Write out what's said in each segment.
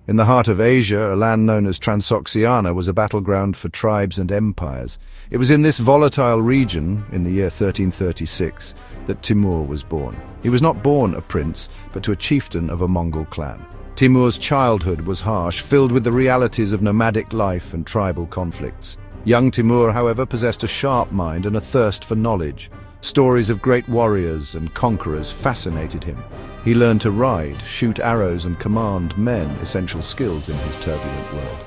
In the heart of Asia, a land known as Transoxiana was a battleground for tribes and empires. It was in this volatile region, in the year 1336, that Timur was born. He was not born a prince, but to a chieftain of a Mongol clan. Timur's childhood was harsh, filled with the realities of nomadic life and tribal conflicts. Young Timur, however, possessed a sharp mind and a thirst for knowledge. Stories of great warriors and conquerors fascinated him. He learned to ride, shoot arrows and command men, essential skills in his turbulent world.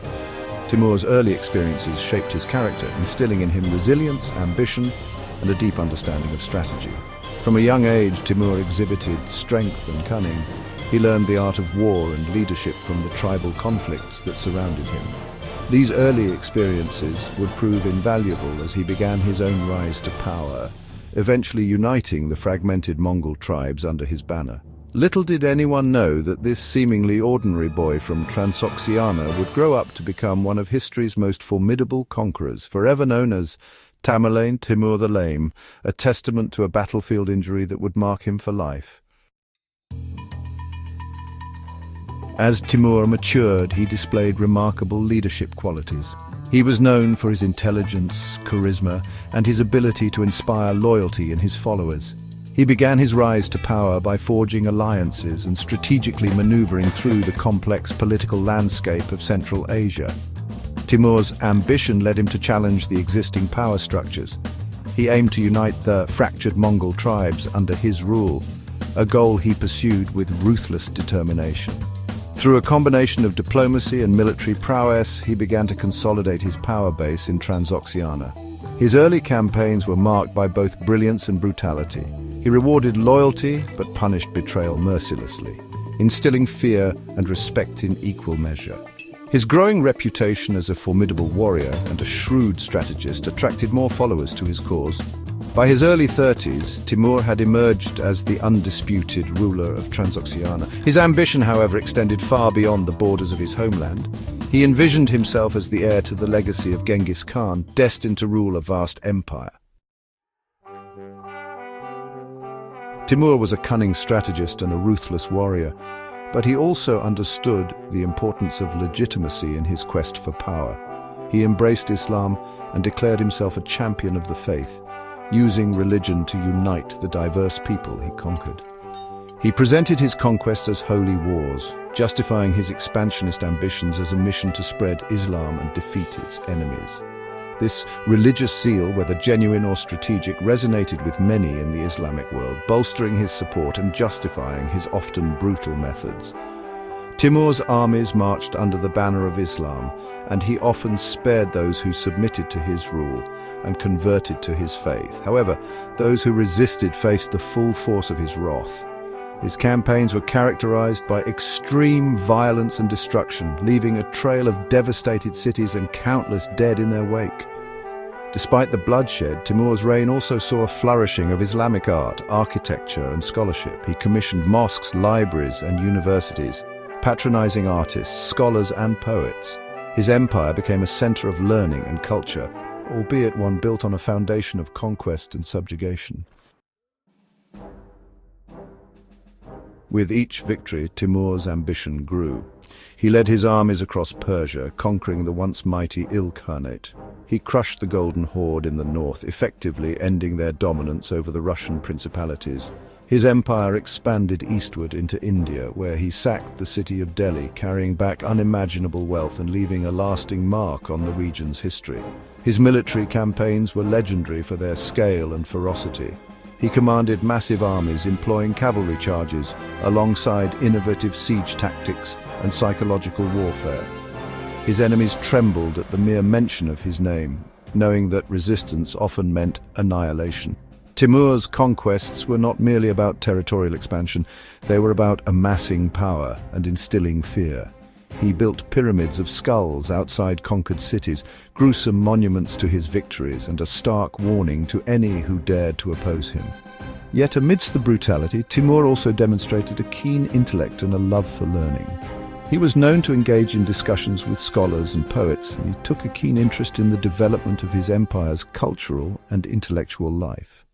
Timur's early experiences shaped his character, instilling in him resilience, ambition, and a deep understanding of strategy. From a young age, Timur exhibited strength and cunning. He learned the art of war and leadership from the tribal conflicts that surrounded him. These early experiences would prove invaluable as he began his own rise to power, eventually uniting the fragmented Mongol tribes under his banner. Little did anyone know that this seemingly ordinary boy from Transoxiana would grow up to become one of history's most formidable conquerors, forever known as Tamerlane Timur the Lame, a testament to a battlefield injury that would mark him for life. As Timur matured, he displayed remarkable leadership qualities. He was known for his intelligence, charisma, and his ability to inspire loyalty in his followers. He began his rise to power by forging alliances and strategically maneuvering through the complex political landscape of Central Asia. Timur's ambition led him to challenge the existing power structures. He aimed to unite the fractured Mongol tribes under his rule, a goal he pursued with ruthless determination. Through a combination of diplomacy and military prowess, he began to consolidate his power base in Transoxiana. His early campaigns were marked by both brilliance and brutality. He rewarded loyalty but punished betrayal mercilessly, instilling fear and respect in equal measure. His growing reputation as a formidable warrior and a shrewd strategist attracted more followers to his cause. By his early 30s, Timur had emerged as the undisputed ruler of Transoxiana. His ambition, however, extended far beyond the borders of his homeland. He envisioned himself as the heir to the legacy of Genghis Khan, destined to rule a vast empire. Timur was a cunning strategist and a ruthless warrior, but he also understood the importance of legitimacy in his quest for power. He embraced Islam and declared himself a champion of the faith, using religion to unite the diverse people he conquered. He presented his conquests as holy wars, justifying his expansionist ambitions as a mission to spread Islam and defeat its enemies. This religious zeal, whether genuine or strategic, resonated with many in the Islamic world, bolstering his support and justifying his often brutal methods. Timur's armies marched under the banner of Islam, and he often spared those who submitted to his rule and converted to his faith. However, those who resisted faced the full force of his wrath. His campaigns were characterized by extreme violence and destruction, leaving a trail of devastated cities and countless dead in their wake. Despite the bloodshed, Timur's reign also saw a flourishing of Islamic art, architecture, and scholarship. He commissioned mosques, libraries, and universities, patronizing artists, scholars, and poets. His empire became a center of learning and culture, albeit one built on a foundation of conquest and subjugation. With each victory, Timur's ambition grew. He led his armies across Persia, conquering the once mighty Ilkhanate. He crushed the Golden Horde in the north, effectively ending their dominance over the Russian principalities. His empire expanded eastward into India, where he sacked the city of Delhi, carrying back unimaginable wealth and leaving a lasting mark on the region's history. His military campaigns were legendary for their scale and ferocity. He commanded massive armies, employing cavalry charges alongside innovative siege tactics and psychological warfare. His enemies trembled at the mere mention of his name, knowing that resistance often meant annihilation. Timur's conquests were not merely about territorial expansion, they were about amassing power and instilling fear. He built pyramids of skulls outside conquered cities, gruesome monuments to his victories, and a stark warning to any who dared to oppose him. Yet amidst the brutality, Timur also demonstrated a keen intellect and a love for learning. He was known to engage in discussions with scholars and poets, and he took a keen interest in the development of his empire's cultural and intellectual life.